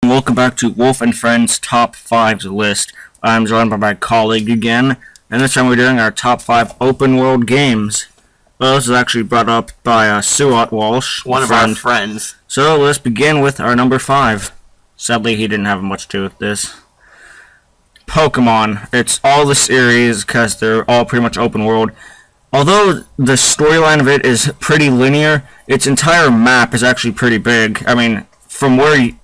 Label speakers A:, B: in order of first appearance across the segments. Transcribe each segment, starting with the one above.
A: Welcome back to Wolf and Friends Top 5s list. I'm joined by my colleague again, and this time we're doing our top 5 open world games. Well, this is actually brought up by Suat Walsh,
B: one of our friends.
A: So let's begin with our number 5. Sadly, he didn't have much to do with this. Pokemon. It's all the series because they're all pretty much open world. Although the storyline of it is pretty linear, its entire map is actually pretty big. I mean, from where you,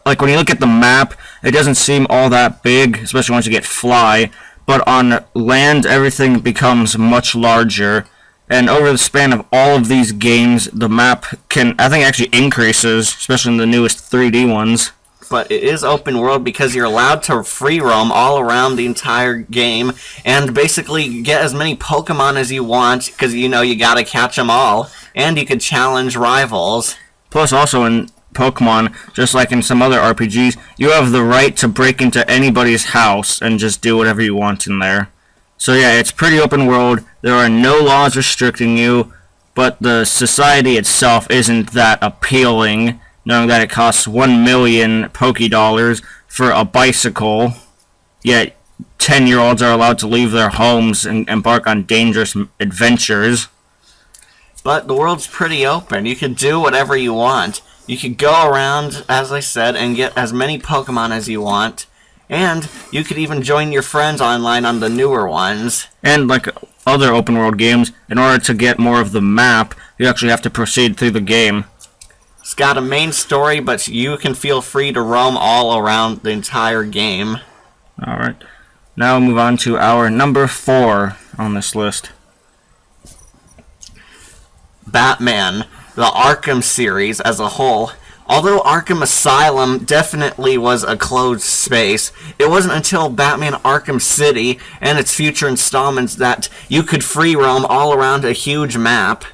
A: like when you look at the map, it doesn't seem all that big, especially once you get fly. But on land, everything becomes much larger. And over the span of all of these games, the map can, I think, actually increases, especially in the newest 3D ones.
B: But it is open world because you're allowed to free roam all around the entire game and basically get as many Pokemon as you want because you gotta catch them all, and you could challenge rivals.
A: Plus, also in Pokemon, just like in some other RPGs, you have the right to break into anybody's house and just do whatever you want in there. So yeah, it's pretty open world. There are no laws restricting you, but the society itself isn't that appealing, knowing that it costs 1 million Poké-Dollars for a bicycle, yet 10-year-olds are allowed to leave their homes and embark on dangerous adventures.
B: But the world's pretty open. You can do whatever you want. You could go around, as I said, and get as many Pokemon as you want. And you could even join your friends online on the newer ones.
A: And like other open world games, in order to get more of the map, you actually have to proceed through the game.
B: It's got a main story, but you can feel free to roam all around the entire game.
A: Alright. Now we'll move on to our number 4 on this list.
B: Batman, the Arkham series as a whole. Although Arkham Asylum definitely was a closed space, it wasn't until Batman Arkham City and its future installments that you could free roam all around a huge map.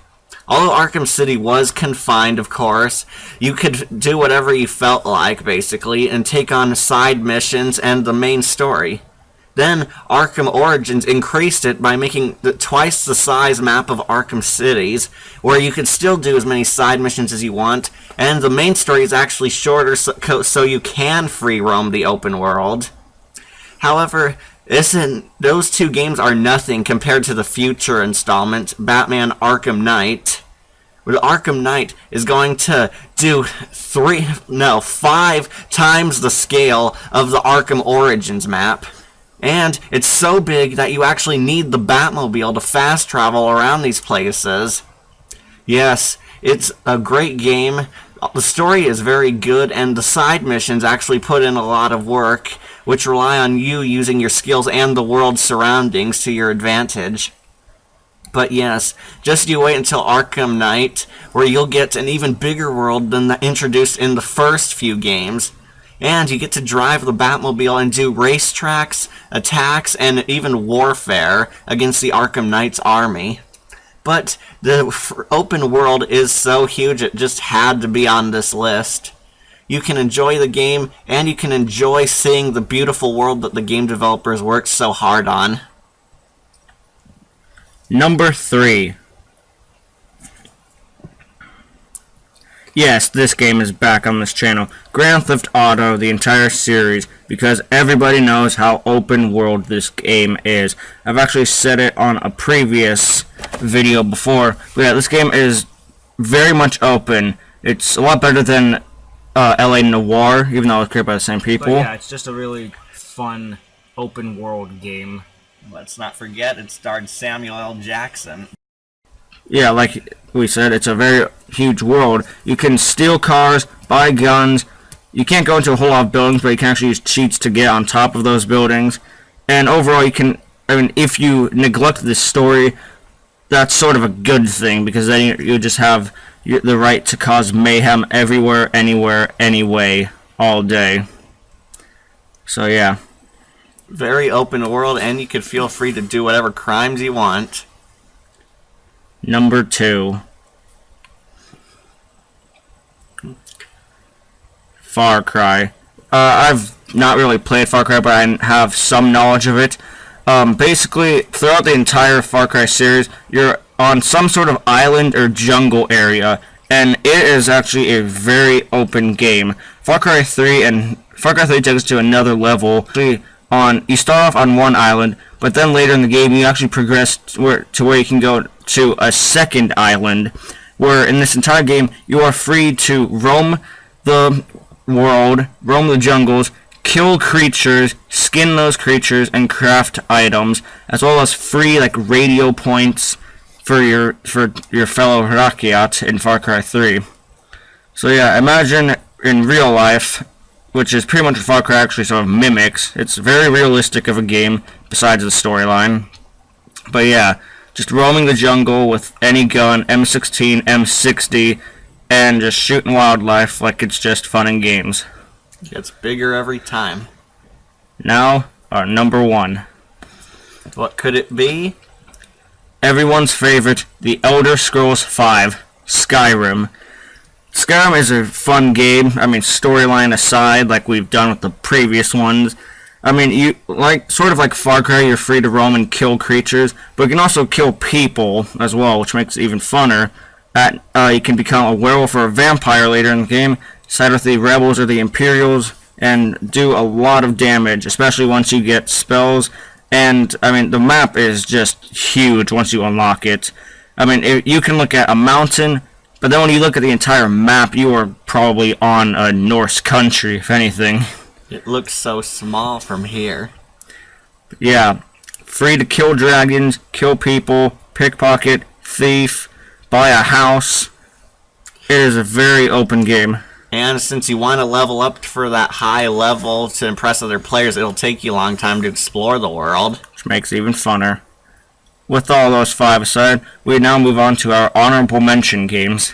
B: Although Arkham City was confined, of course, you could do whatever you felt like, basically, and take on side missions and the main story. Then, Arkham Origins increased it by making twice the size map of Arkham Cities, where you could still do as many side missions as you want, and the main story is actually shorter so you can free roam the open world. However, those two games are nothing compared to the future installment, Batman Arkham Knight. Where Arkham Knight is going to do 5 times the scale of the Arkham Origins map. And it's so big that you actually need the Batmobile to fast travel around these places. Yes, it's a great game. The story is very good, and the side missions actually put in a lot of work, which rely on you using your skills and the world's surroundings to your advantage. But yes, just you wait until Arkham Knight, where you'll get an even bigger world than introduced in the first few games. And you get to drive the Batmobile and do racetracks, attacks, and even warfare against the Arkham Knight's army. But the open world is so huge it just had to be on this list. You can enjoy the game, and you can enjoy seeing the beautiful world that the game developers worked so hard on.
A: Number 3. Yes, this game is back on this channel. Grand Theft Auto, the entire series, because everybody knows how open world this game is. I've actually said it on a previous video before, but yeah, this game is very much open. It's a lot better than LA Noire, even though it was created by the same people.
C: But yeah, it's just a really fun open world game.
B: Let's not forget it starred Samuel L. Jackson.
A: Yeah, like we said, it's a very huge world. You can steal cars, buy guns. You can't go into a whole lot of buildings, but you can actually use cheats to get on top of those buildings. And overall, if you neglect this story, that's sort of a good thing, because then you just have the right to cause mayhem everywhere, anywhere, anyway, all day. So yeah.
B: Very open world, and you could feel free to do whatever crimes you want.
A: Number 2. Far Cry. I've not really played Far Cry, but I have some knowledge of it. Basically, throughout the entire Far Cry series, you're on some sort of island or jungle area, and it is actually a very open game. Far Cry 3 takes us to another level. You start off on one island, but then later in the game you actually progress to where you can go to a second island, where in this entire game you are free to roam the world, roam the jungles, kill creatures, skin those creatures, and craft items, as well as free like radio points for your fellow Rakyat in Far Cry 3. So yeah, imagine in real life, which is pretty much what Far Cry actually sort of mimics. It's very realistic of a game, besides the storyline. But yeah, just roaming the jungle with any gun, M16, M60, and just shooting wildlife like it's just fun and games.
B: Gets bigger every time.
A: Now, our number 1.
B: What could it be?
A: Everyone's favorite, The Elder Scrolls V, Skyrim. Skyrim is a fun game. I mean, storyline aside, like we've done with the previous ones. I mean, sort of like Far Cry, you're free to roam and kill creatures, but you can also kill people as well, which makes it even funner. You can become a werewolf or a vampire later in the game, side with the rebels or the Imperials, and do a lot of damage, especially once you get spells. And, I mean, the map is just huge once you unlock it. I mean, you can look at a mountain, but then when you look at the entire map, you are probably on a Norse country, if anything.
B: It looks so small from here.
A: Yeah, free to kill dragons, kill people, pickpocket, thief, buy a house. It is a very open game.
B: And since you want to level up for that high level to impress other players, it'll take you a long time to explore the world.
A: Which makes it even funner. With all those 5 aside, we now move on to our honorable mention games.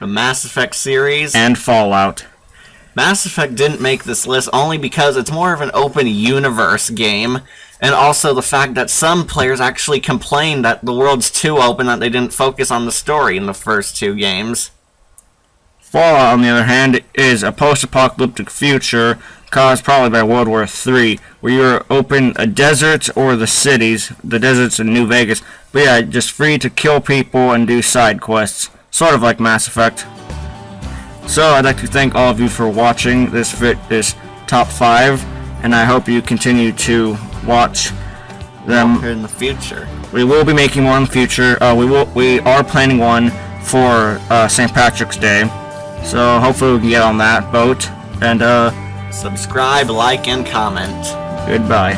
B: The Mass Effect series.
A: And Fallout.
B: Mass Effect didn't make this list only because it's more of an open universe game, and also the fact that some players actually complained that the world's too open, that they didn't focus on the story in the first 2 games.
A: Fallout, on the other hand, is a post-apocalyptic future caused probably by World War III, where you're open a desert or the cities. The desert's in New Vegas. But yeah, just free to kill people and do side quests. Sort of like Mass Effect. So I'd like to thank all of you for watching this top 5, and I hope you continue to watch them
B: in the future.
A: We will be making more in the future. We are planning one for St. Patrick's Day, so hopefully we can get on that boat. And
B: subscribe, like, and comment.
A: Goodbye.